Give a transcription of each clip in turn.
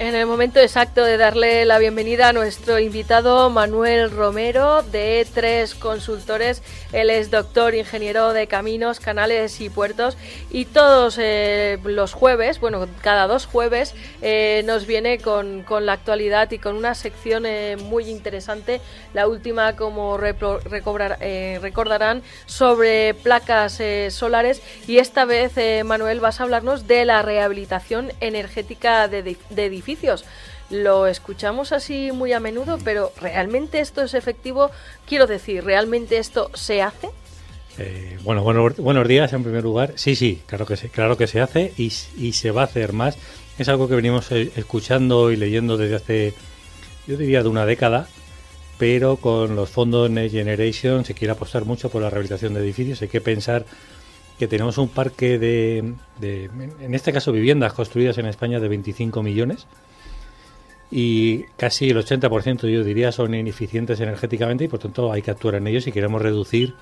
En el momento exacto de darle la bienvenida a nuestro invitado Manuel Romero de E3 Consultores. Él es doctor, ingeniero de caminos, canales y puertos, y todos los jueves, bueno, cada 2 jueves, nos viene con la actualidad y con una sección muy interesante. La última, como recordarán, sobre placas solares, y esta vez, Manuel, vas a hablarnos de la rehabilitación energética de edificios. Lo escuchamos así muy a menudo, pero ¿realmente esto es efectivo? Quiero decir, ¿realmente esto se hace? Buenos días en primer lugar. Sí, claro que se hace y se va a hacer más. Es algo que venimos escuchando y leyendo desde hace, yo diría, de una década, pero con los fondos Next Generation se quiere apostar mucho por la rehabilitación de edificios. Hay que pensar que tenemos un parque de en este caso, viviendas construidas en España de 25 millones y casi el 80%, yo diría, son ineficientes energéticamente, y por tanto hay que actuar en ellos si queremos reducir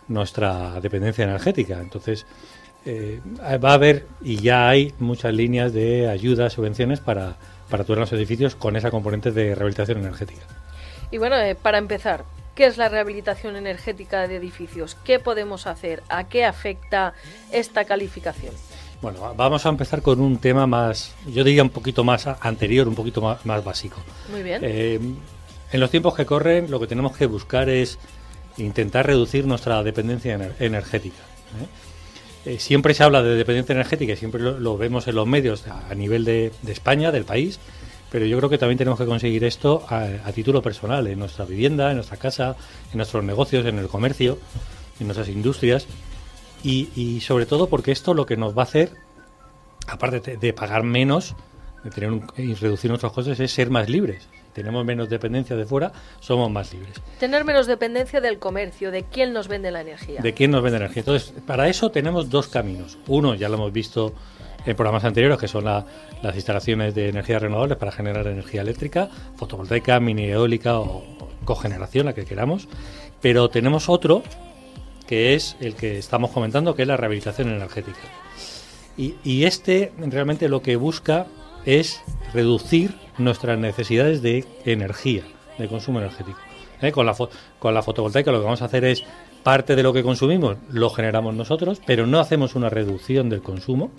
nuestra dependencia energética. Entonces va a haber, y ya hay, muchas líneas de ayudas, subvenciones para actuar en los edificios con esa componente de rehabilitación energética. Y bueno, para empezar, ¿qué es la rehabilitación energética de edificios? ¿Qué podemos hacer? ¿A qué afecta esta calificación? Bueno, vamos a empezar con un tema más, yo diría un poquito más anterior, un poquito más básico. Muy bien. En los tiempos que corren, lo que tenemos que buscar es intentar reducir nuestra dependencia energética. Siempre se habla de dependencia energética y siempre lo vemos en los medios a nivel de España, del país, pero yo creo que también tenemos que conseguir esto a título personal, en nuestra vivienda, en nuestra casa, en nuestros negocios, en el comercio, en nuestras industrias. Y sobre todo porque esto lo que nos va a hacer, aparte de pagar menos, de tener y reducir nuestros costes, es ser más libres. Tenemos menos dependencia de fuera, somos más libres. Tener menos dependencia del comercio, de quién nos vende la energía. De quién nos vende la energía. Entonces, para eso tenemos 2 caminos. Uno, ya lo hemos visto en programas anteriores, que son las instalaciones de energías renovables para generar energía eléctrica, fotovoltaica, mini eólica o cogeneración, la que queramos. Pero tenemos otro, que es el que estamos comentando, que es la rehabilitación energética. Y este realmente lo que busca es reducir nuestras necesidades de energía, de consumo energético. Con la fotovoltaica lo que vamos a hacer es, parte de lo que consumimos lo generamos nosotros, pero no hacemos una reducción del consumo.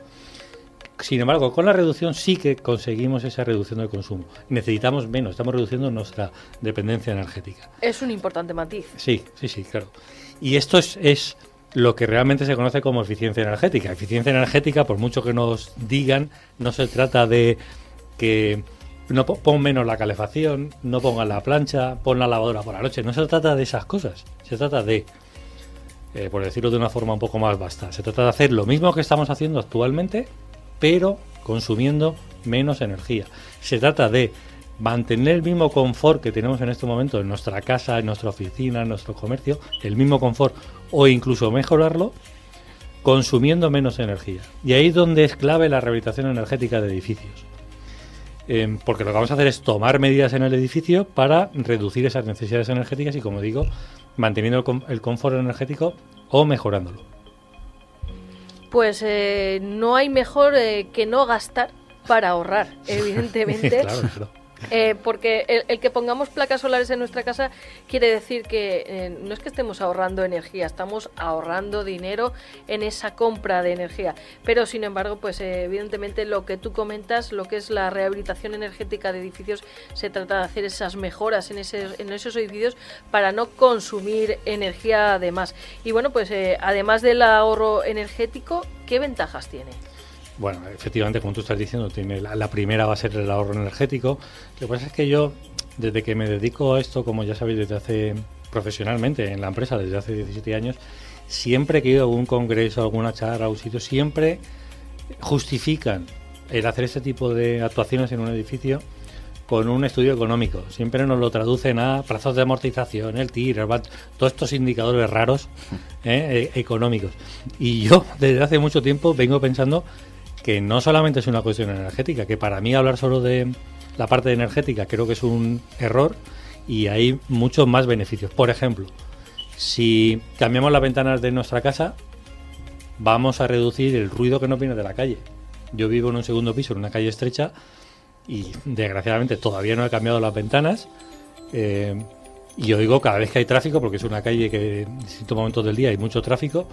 Sin embargo, con la reducción sí que conseguimos esa reducción del consumo. Necesitamos menos, estamos reduciendo nuestra dependencia energética. Es un importante matiz. Sí, claro. Y esto es lo que realmente se conoce como eficiencia energética. Eficiencia energética, por mucho que nos digan, no se trata de que no pon menos la calefacción, no pongas la plancha, pon la lavadora por la noche. No se trata de esas cosas. Se trata de, por decirlo de una forma un poco más vasta, se trata de hacer lo mismo que estamos haciendo actualmente, pero consumiendo menos energía. Se trata de mantener el mismo confort que tenemos en este momento en nuestra casa, en nuestra oficina, en nuestro comercio, el mismo confort, o incluso mejorarlo, consumiendo menos energía. Y ahí es donde es clave la rehabilitación energética de edificios. Porque lo que vamos a hacer es tomar medidas en el edificio para reducir esas necesidades energéticas y, como digo, manteniendo el confort energético o mejorándolo. Pues no hay mejor que no gastar para ahorrar, evidentemente. Claro. Porque el que pongamos placas solares en nuestra casa quiere decir que no es que estemos ahorrando energía, estamos ahorrando dinero en esa compra de energía. Pero sin embargo, pues evidentemente lo que tú comentas, lo que es la rehabilitación energética de edificios, se trata de hacer esas mejoras en esos edificios para no consumir energía además. Y bueno, pues además del ahorro energético, ¿qué ventajas tiene? Bueno, efectivamente, como tú estás diciendo, la primera va a ser el ahorro energético. Lo que pasa es que yo, desde que me dedico a esto, como ya sabéis, profesionalmente en la empresa, desde hace 17 años, siempre que he ido a algún congreso, alguna charla, algún sitio, siempre justifican el hacer este tipo de actuaciones en un edificio con un estudio económico. Siempre nos lo traducen a plazos de amortización, el TIR, el VAT, todos estos indicadores raros económicos. Y yo, desde hace mucho tiempo, vengo pensando que no solamente es una cuestión energética, que para mí hablar solo de la parte energética creo que es un error, y hay muchos más beneficios. Por ejemplo, si cambiamos las ventanas de nuestra casa, vamos a reducir el ruido que nos viene de la calle. Yo vivo en un segundo piso, en una calle estrecha, y desgraciadamente todavía no he cambiado las ventanas. Y oigo cada vez que hay tráfico, porque es una calle que en distintos momentos del día hay mucho tráfico.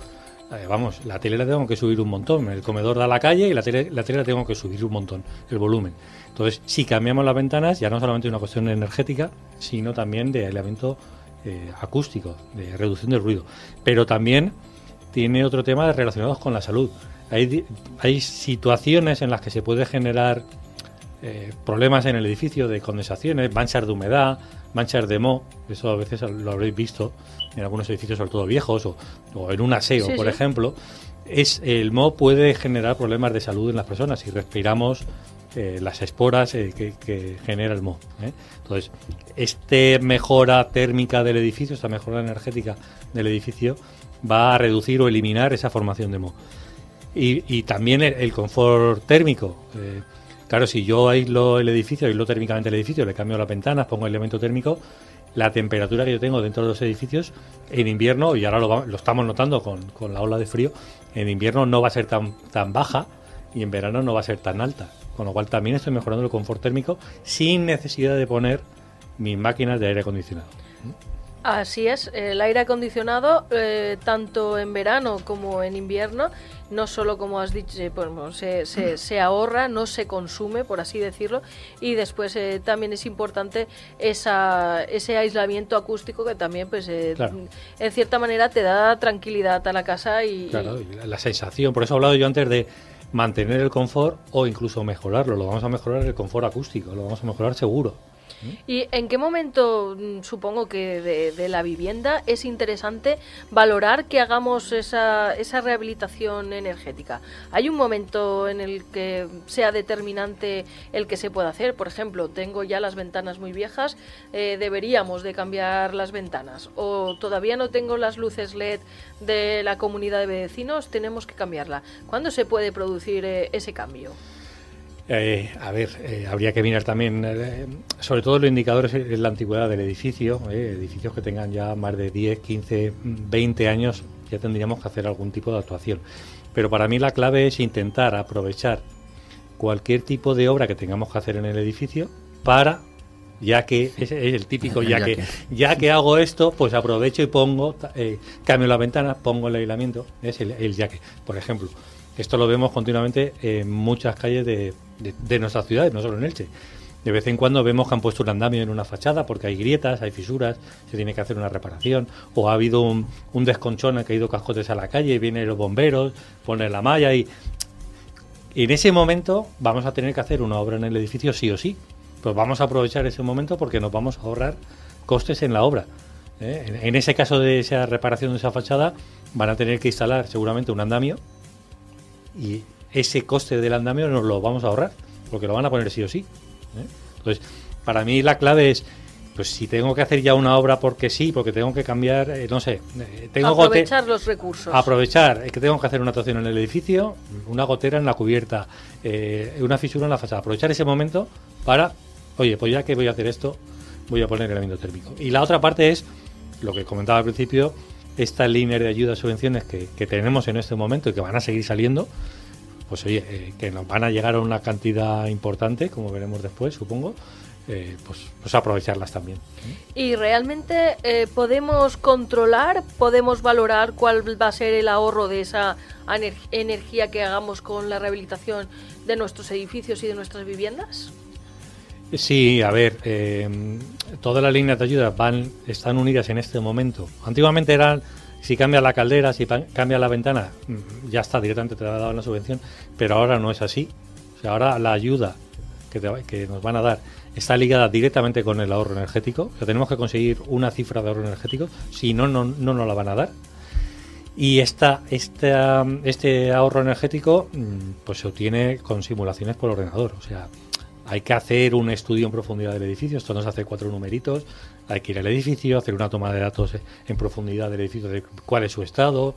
Vamos, la tele la tengo que subir un montón. El comedor da a la calle y la tele la tengo que subir un montón, el volumen. Entonces, si cambiamos las ventanas, ya no solamente es una cuestión energética, sino también de aislamiento acústico, de reducción del ruido. Pero también tiene otro tema relacionado con la salud. Hay situaciones en las que se puede generar problemas en el edificio de condensaciones, manchas de humedad, manchas de moho. Eso a veces lo habréis visto en algunos edificios, sobre todo viejos, o en un aseo, por ejemplo. El moho puede generar problemas de salud en las personas si respiramos las esporas que genera el moho. Entonces, esta mejora térmica del edificio, esta mejora energética del edificio, va a reducir o eliminar esa formación de moho. Y también el confort térmico. Claro, si yo aíslo térmicamente el edificio, le cambio las ventanas, pongo el elemento térmico, la temperatura que yo tengo dentro de los edificios en invierno, y ahora lo estamos notando con la ola de frío, en invierno no va a ser tan baja y en verano no va a ser tan alta. Con lo cual también estoy mejorando el confort térmico sin necesidad de poner mis máquinas de aire acondicionado. Así es, el aire acondicionado, tanto en verano como en invierno, no solo, como has dicho, se ahorra, no se consume, por así decirlo, y después también es importante ese aislamiento acústico que también, pues, claro, en cierta manera te da tranquilidad a la casa. Claro, la sensación, por eso he hablado yo antes de mantener el confort o incluso mejorarlo. Lo vamos a mejorar el confort acústico, lo vamos a mejorar seguro. ¿Y en qué momento, supongo que de la vivienda, es interesante valorar que hagamos esa rehabilitación energética? ¿Hay un momento en el que sea determinante el que se pueda hacer? Por ejemplo, tengo ya las ventanas muy viejas, ¿deberíamos de cambiar las ventanas? ¿O todavía no tengo las luces LED de la comunidad de vecinos? ¿Tenemos que cambiarla? ¿Cuándo se puede producir ese cambio? Habría que mirar también, sobre todo los indicadores en la antigüedad del edificio. Edificios que tengan ya más de 10, 15, 20 años, ya tendríamos que hacer algún tipo de actuación. Pero para mí la clave es intentar aprovechar cualquier tipo de obra que tengamos que hacer en el edificio para, ya que es el típico ya que hago esto, pues aprovecho y pongo, cambio la ventana, pongo el aislamiento, es el ya que. Por ejemplo, esto lo vemos continuamente en muchas calles de nuestras ciudades, no solo en Elche. De vez en cuando vemos que han puesto un andamio en una fachada porque hay grietas, hay fisuras, se tiene que hacer una reparación, o ha habido un desconchón, han caído cascotes a la calle, vienen los bomberos, ponen la malla y en ese momento vamos a tener que hacer una obra en el edificio sí o sí. Pues vamos a aprovechar ese momento porque nos vamos a ahorrar costes en la obra. En ese caso de esa reparación de esa fachada van a tener que instalar seguramente un andamio y ese coste del andamio nos lo vamos a ahorrar porque lo van a poner sí o sí. Entonces, para mí la clave es, pues si tengo que hacer ya una obra porque sí, porque tengo que cambiar, aprovechar los recursos. Aprovechar que tengo que hacer una actuación en el edificio, una gotera en la cubierta, una fisura en la fachada. Aprovechar ese momento para, oye, pues ya que voy a hacer esto, voy a poner el aislamiento térmico. Y la otra parte es, lo que comentaba al principio, estas líneas de ayuda, subvenciones que tenemos en este momento y que van a seguir saliendo, pues oye, que nos van a llegar a una cantidad importante, como veremos después, supongo, pues aprovecharlas también. ¿Y realmente podemos controlar, podemos valorar cuál va a ser el ahorro de esa energía que hagamos con la rehabilitación de nuestros edificios y de nuestras viviendas? Sí, a ver, todas las líneas de ayuda están unidas en este momento. Antiguamente eran, si cambias la caldera, si cambias la ventana, ya está, directamente te daban la subvención, pero ahora no es así. O sea, ahora la ayuda que nos van a dar está ligada directamente con el ahorro energético. O sea, tenemos que conseguir una cifra de ahorro energético, si no nos la van a dar. Y este ahorro energético pues se obtiene con simulaciones por ordenador. O sea, hay que hacer un estudio en profundidad del edificio. Esto no se hace 4 numeritos. Hay que ir al edificio, hacer una toma de datos en profundidad del edificio, de cuál es su estado,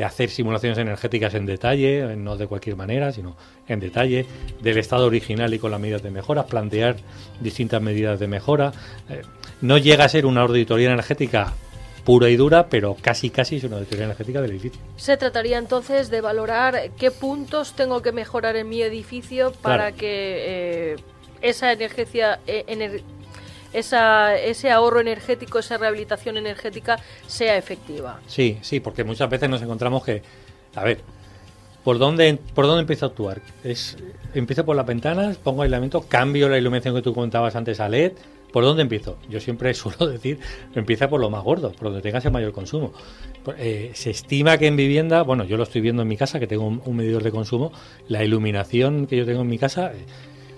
hacer simulaciones energéticas en detalle, no de cualquier manera, sino en detalle, del estado original y con las medidas de mejora, plantear distintas medidas de mejora. No llega a ser una auditoría energética pura y dura, pero casi es una auditoría energética del edificio. Se trataría entonces de valorar qué puntos tengo que mejorar en mi edificio para que esa ese ahorro energético, esa rehabilitación energética sea efectiva. Sí, porque muchas veces nos encontramos que, a ver, ¿por dónde empiezo a actuar? Empiezo por las ventanas, pongo aislamiento, cambio la iluminación que tú comentabas antes a LED. ¿Por dónde empiezo? Yo siempre suelo decir, empieza por lo más gordo, por donde tengas el mayor consumo. Se estima que en vivienda, bueno, yo lo estoy viendo en mi casa, que tengo un medidor de consumo, la iluminación que yo tengo en mi casa,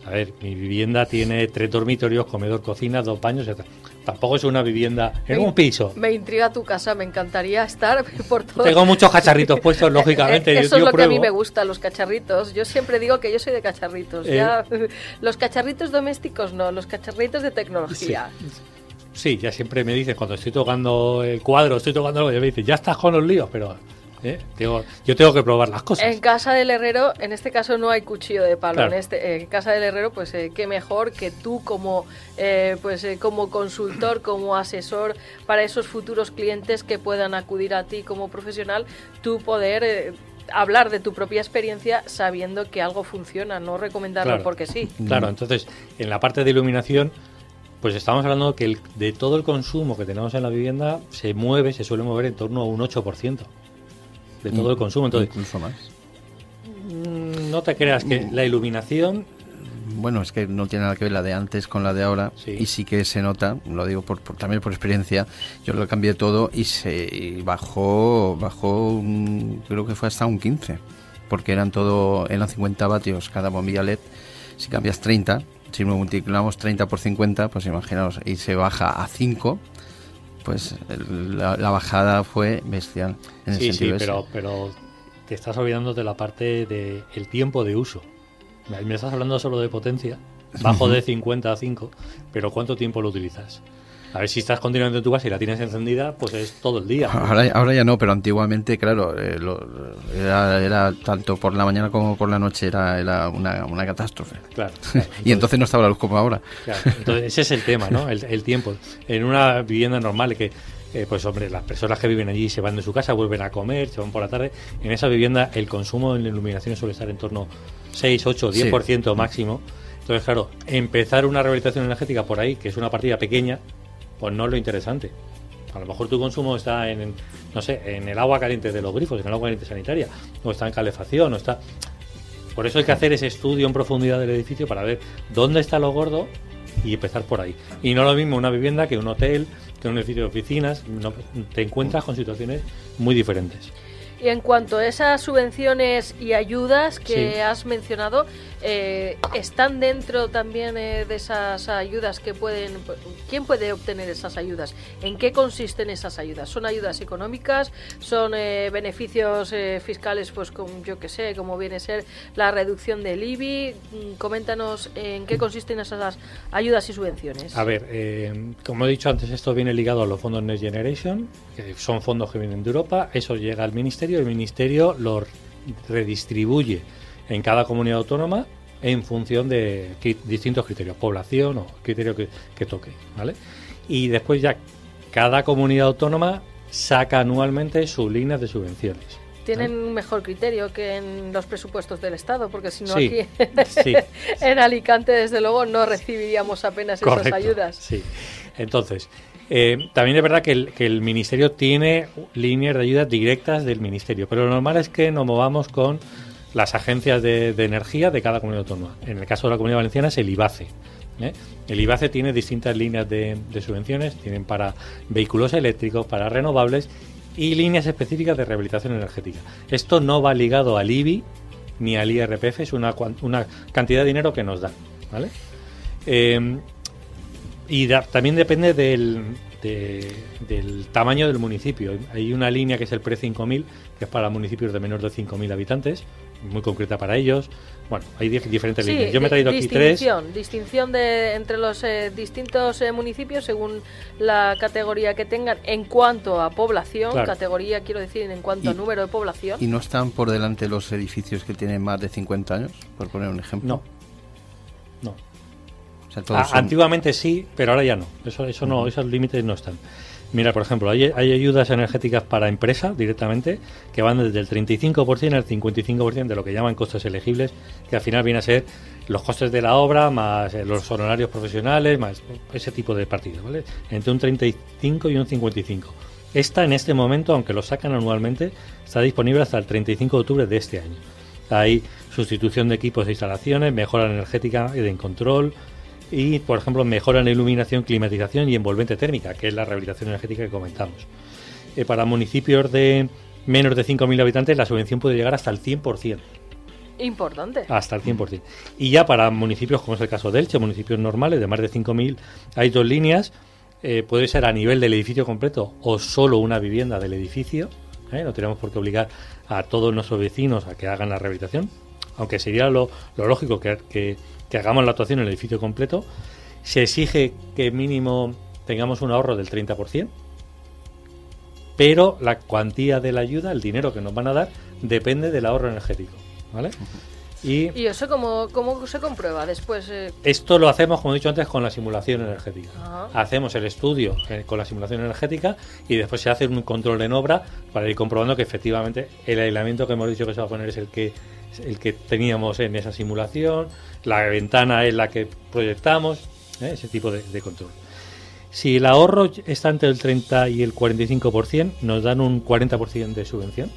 a ver, mi vivienda tiene 3 dormitorios, comedor, cocina, 2 baños, etc. Tampoco es una vivienda, es un piso. Me intriga tu casa, me encantaría estar por todo. Tengo muchos cacharritos puestos, lógicamente. Eso yo es lo pruebo. Que a mí me gusta, los cacharritos. Yo siempre digo que yo soy de cacharritos. Los cacharritos domésticos no, los cacharritos de tecnología. Sí, ya siempre me dicen, cuando estoy tocando el cuadro, estoy tocando algo, ya me dicen, ya estás con los líos, pero... yo tengo que probar las cosas. En casa del herrero, en este caso no hay cuchillo de palo. Claro. En casa del herrero, pues qué mejor que tú como consultor, como asesor para esos futuros clientes que puedan acudir a ti como profesional, tú poder hablar de tu propia experiencia sabiendo que algo funciona, no recomendarlo claro. Porque sí. Claro, entonces en la parte de iluminación, pues estamos hablando que de todo el consumo que tenemos en la vivienda se suele mover en torno a un 8%. De todo el consumo. Entonces, incluso más. No te creas que la iluminación... Bueno, es que no tiene nada que ver la de antes con la de ahora, sí. Y sí que se nota, lo digo también por experiencia, yo lo cambié todo y bajó creo que fue hasta un 15, porque eran 50 vatios cada bombilla LED. Si cambias 30, si multiplicamos 30 por 50, pues imaginaos, y se baja a 5, pues la bajada fue bestial en el sentido ese. Pero te estás olvidando de la parte del tiempo de uso. Me estás hablando solo de potencia, bajo de 50 a 5, pero ¿cuánto tiempo lo utilizas? A ver, si estás continuamente en tu casa y la tienes encendida, pues es todo el día. Ahora ya no, pero antiguamente, claro, era tanto por la mañana como por la noche, era una catástrofe. Claro. Y entonces no estaba la luz como ahora. Claro, entonces ese es el tema, ¿no? El tiempo. En una vivienda normal que, pues hombre, las personas que viven allí se van de su casa, vuelven a comer, se van por la tarde. En esa vivienda el consumo en la iluminación suele estar en torno 6, 8, 10% máximo. Entonces, claro, empezar una rehabilitación energética por ahí, que es una partida pequeña, pues no es lo interesante. A lo mejor tu consumo está en el agua caliente de los grifos, en el agua caliente sanitaria, o está en calefacción, o está... Por eso hay que hacer ese estudio en profundidad del edificio para ver dónde está lo gordo y empezar por ahí. Y no lo mismo una vivienda que un hotel, que un edificio de oficinas. Te encuentras con situaciones muy diferentes. Y en cuanto a esas subvenciones y ayudas que has mencionado, ¿están dentro también de esas ayudas que pueden... ¿Quién puede obtener esas ayudas? ¿En qué consisten esas ayudas? ¿Son ayudas económicas? ¿Son beneficios fiscales, pues yo que sé, como viene a ser la reducción del IBI? Coméntanos en qué consisten esas ayudas y subvenciones. A ver, como he dicho antes, esto viene ligado a los fondos Next Generation, que son fondos que vienen de Europa. Eso llega al Ministerio, el Ministerio lo redistribuye en cada comunidad autónoma en función de distintos criterios, población o criterio que toque, ¿vale? Y después ya cada comunidad autónoma saca anualmente sus líneas de subvenciones. Tienen un mejor criterio que en los presupuestos del Estado, porque si no sí, aquí en Alicante, desde luego, no recibiríamos apenas esas ayudas. Sí, entonces... también es verdad que el Ministerio tiene líneas de ayuda directas del Ministerio, pero lo normal es que nos movamos con las agencias de energía de cada comunidad autónoma. En el caso de la Comunidad Valenciana es el IBACE. El IBACE tiene distintas líneas de subvenciones, tienen para vehículos eléctricos, para renovables y líneas específicas de rehabilitación energética. Esto no va ligado al IBI ni al IRPF, es una cantidad de dinero que nos dan, ¿vale? Y también depende del tamaño del municipio. Hay una línea que es el PRE5000, que es para municipios de menos de 5.000 habitantes, muy concreta para ellos. Bueno, hay diferentes líneas. Yo me he traído aquí 3. Distinción entre los distintos municipios según la categoría que tengan en cuanto a población, claro. Categoría quiero decir en cuanto a número de población. ¿Y no están por delante los edificios que tienen más de 50 años, por poner un ejemplo? No. O sea, antiguamente sí, pero ahora ya no. Eso no, esos límites no están. Mira, por ejemplo, hay ayudas energéticas para empresas directamente que van desde el 35% al 55% de lo que llaman costes elegibles, que al final viene a ser los costes de la obra más los honorarios profesionales, más ese tipo de partidas, ¿vale? Entre un 35 y un 55. Esta en este momento, aunque lo sacan anualmente, está disponible hasta el 35 de octubre de este año. Hay sustitución de equipos e instalaciones, mejora energética y de control y, por ejemplo, mejora en iluminación, climatización y envolvente térmica, que es la rehabilitación energética que comentamos. Para municipios de menos de 5.000 habitantes, la subvención puede llegar hasta el 100%. Importante. Hasta el 100%. Y ya para municipios, como es el caso de Elche, municipios normales de más de 5.000, hay dos líneas. Puede ser a nivel del edificio completo o solo una vivienda del edificio. No tenemos por qué obligar a todos nuestros vecinos a que hagan la rehabilitación, aunque sería lo lógico que hagamos la actuación en el edificio completo. Se exige que mínimo tengamos un ahorro del 30%, pero la cuantía de la ayuda, el dinero que nos van a dar, depende del ahorro energético, ¿vale? ¿Y eso cómo se comprueba después? Esto lo hacemos, como he dicho antes, con la simulación energética. Ajá. Hacemos el estudio con la simulación energética y después se hace un control en obra para ir comprobando que efectivamente el aislamiento que hemos dicho que se va a poner es el que teníamos en esa simulación, la ventana es la que proyectamos, ese tipo de control. Si el ahorro está entre el 30 y el 45%, nos dan un 40% de subvención.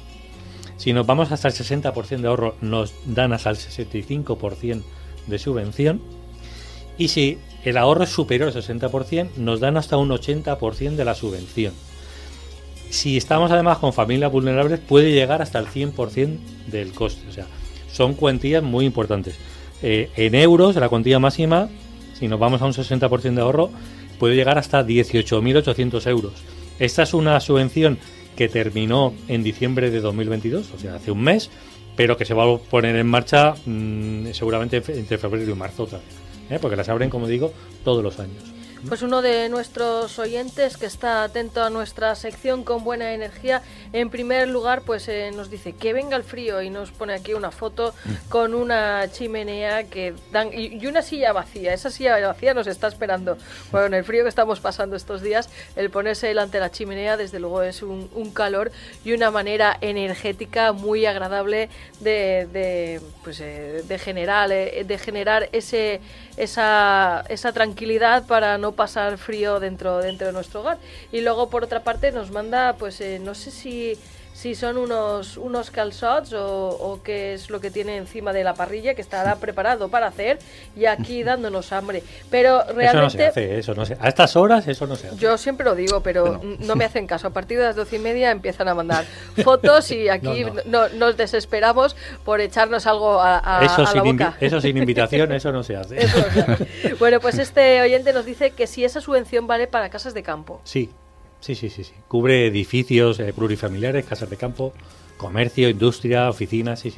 Si nos vamos hasta el 60% de ahorro, nos dan hasta el 65% de subvención. Y si el ahorro es superior al 60%, nos dan hasta un 80% de la subvención. Si estamos además con familias vulnerables, puede llegar hasta el 100% del coste. O sea, son cuantías muy importantes. En euros, la cuantía máxima, si nos vamos a un 60% de ahorro, puede llegar hasta 18.800 euros. Esta es una subvención que terminó en diciembre de 2022, o sea, hace un mes, pero que se va a poner en marcha seguramente entre febrero y marzo otra vez, porque las abren, como digo, todos los años. Pues uno de nuestros oyentes que está atento a nuestra sección con buena energía, en primer lugar pues nos dice que venga el frío y nos pone aquí una foto con una chimenea que dan y una silla vacía. Esa silla vacía nos está esperando. Bueno, en el frío que estamos pasando estos días, el ponerse delante de la chimenea desde luego es un calor y una manera energética muy agradable de generar esa tranquilidad para no pasar frío dentro de nuestro hogar. Y luego por otra parte nos manda pues no sé si son unos calçots o qué es lo que tiene encima de la parrilla que estará preparado para hacer y aquí dándonos hambre. Pero realmente eso no se hace. A estas horas eso no se hace. Yo siempre lo digo, pero no me hacen caso. A partir de las 12:30 empiezan a mandar fotos y aquí no nos desesperamos por echarnos algo a la boca. Eso sin invitación, eso no se hace. Eso no se hace. Bueno, pues este oyente nos dice que si esa subvención vale para casas de campo. Sí. Cubre edificios plurifamiliares, casas de campo, comercio, industria, oficinas, sí.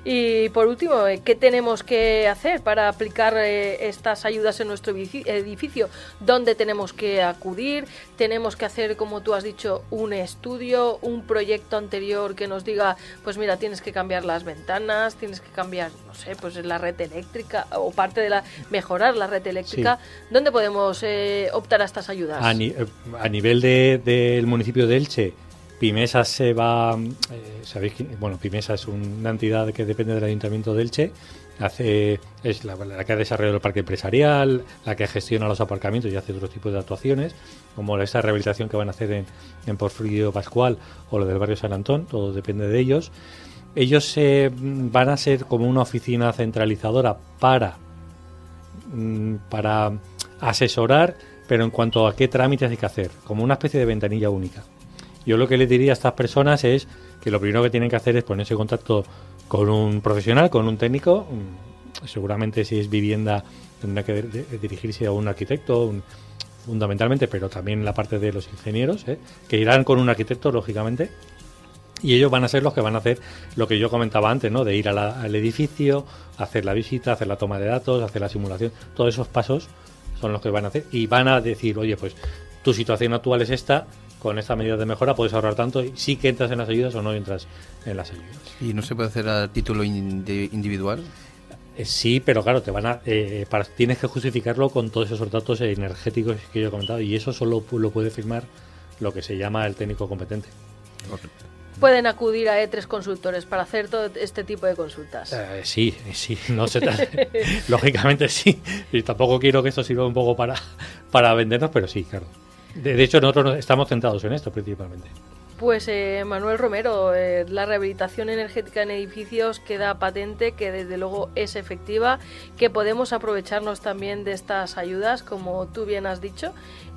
Y por último, ¿qué tenemos que hacer para aplicar estas ayudas en nuestro edificio? ¿Dónde tenemos que acudir? ¿Tenemos que hacer, como tú has dicho, un estudio, un proyecto anterior que nos diga, pues mira, tienes que cambiar las ventanas, tienes que cambiar, no sé, pues la red eléctrica o mejorar la red eléctrica? Sí. ¿Dónde podemos optar a estas ayudas? A nivel del municipio de Elche, Pimesa se va, sabéis que Pimesa es una entidad que depende del Ayuntamiento de Elche, es la que ha desarrollado el parque empresarial, la que gestiona los aparcamientos y hace otro tipo de actuaciones, como esa rehabilitación que van a hacer en Porfirio Pascual o lo del barrio San Antón, todo depende de ellos. Ellos van a ser como una oficina centralizadora para asesorar, pero en cuanto a qué trámites hay que hacer, como una especie de ventanilla única. Yo lo que les diría a estas personas es que lo primero que tienen que hacer es ponerse en contacto con un profesional, con un técnico. Seguramente si es vivienda tendrá que dirigirse a un arquitecto, fundamentalmente, pero también la parte de los ingenieros, que irán con un arquitecto, lógicamente. Y ellos van a ser los que van a hacer lo que yo comentaba antes, ¿no? De ir al edificio, hacer la visita, hacer la toma de datos, hacer la simulación. Todos esos pasos son los que van a hacer y van a decir, oye, pues tu situación actual es esta, con esta medida de mejora puedes ahorrar tanto, y sí que entras en las ayudas o no entras en las ayudas. ¿Y no se puede hacer a título individual? Sí, pero claro, tienes que justificarlo con todos esos datos energéticos que yo he comentado, y eso solo lo puede firmar lo que se llama el técnico competente. Pueden acudir a E3 Consultores para hacer todo este tipo de consultas. Sí, no se lógicamente sí. Y tampoco quiero que esto sirva un poco para vendernos, pero sí, claro. De hecho, nosotros estamos centrados en esto principalmente. Pues Manuel Romero, la rehabilitación energética en edificios queda patente que desde luego es efectiva, que podemos aprovecharnos también de estas ayudas, como tú bien has dicho.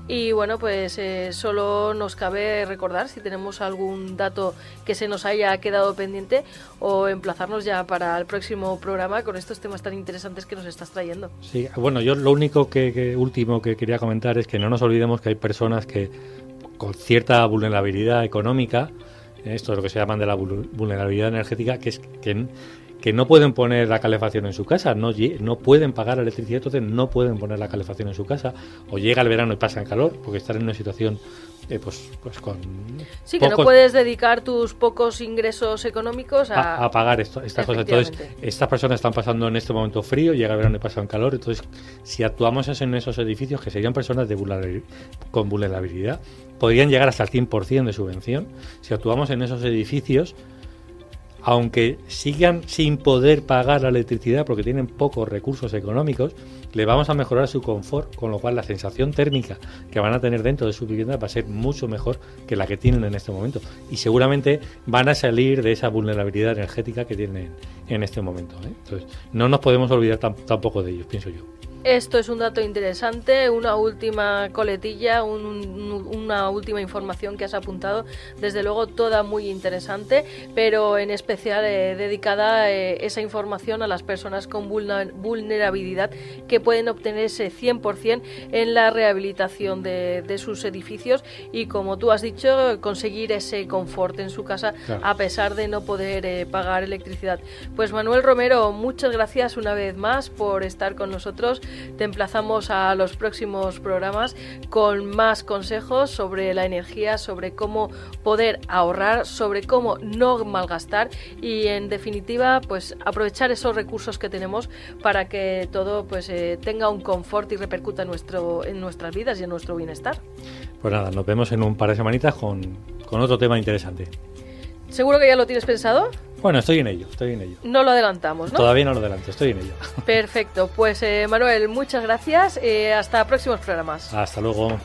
Y bueno, pues solo nos cabe recordar si tenemos algún dato que se nos haya quedado pendiente o emplazarnos ya para el próximo programa con estos temas tan interesantes que nos estás trayendo. Sí, bueno, yo lo único último que quería comentar es que no nos olvidemos que hay personas que con cierta vulnerabilidad económica, esto es lo que se llaman de la vulnerabilidad energética, que no pueden poner la calefacción en su casa, no pueden pagar la electricidad, entonces no pueden poner la calefacción en su casa, o llega el verano y pasan calor, porque están en una situación pues con sí, que no puedes dedicar tus pocos ingresos económicos a pagar estas cosas. Entonces, estas personas están pasando en este momento frío, llega el verano y pasan calor, entonces si actuamos en esos edificios, que serían personas con vulnerabilidad, podrían llegar hasta el 100% de subvención. Si actuamos en esos edificios, aunque sigan sin poder pagar la electricidad porque tienen pocos recursos económicos, le vamos a mejorar su confort, con lo cual la sensación térmica que van a tener dentro de su vivienda va a ser mucho mejor que la que tienen en este momento. Y seguramente van a salir de esa vulnerabilidad energética que tienen en este momento, ¿eh? Entonces, no nos podemos olvidar tampoco de ellos, pienso yo. Esto es un dato interesante, una última coletilla, una última información que has apuntado, desde luego toda muy interesante, pero en especial dedicada esa información a las personas con vulnerabilidad que pueden obtener ese 100% en la rehabilitación de sus edificios y, como tú has dicho, conseguir ese confort en su casa, claro, a pesar de no poder pagar electricidad. Pues Manuel Romero, muchas gracias una vez más por estar con nosotros. Te emplazamos a los próximos programas con más consejos sobre la energía, sobre cómo poder ahorrar, sobre cómo no malgastar y, en definitiva, pues aprovechar esos recursos que tenemos para que todo pues tenga un confort y repercuta en nuestras vidas y en nuestro bienestar. Pues nada, nos vemos en un par de semanitas con otro tema interesante. ¿Seguro que ya lo tienes pensado? Bueno, estoy en ello. No lo adelantamos, ¿no? Todavía no lo adelanto, estoy en ello. Perfecto, pues Manuel, muchas gracias. Hasta próximos programas. Hasta luego.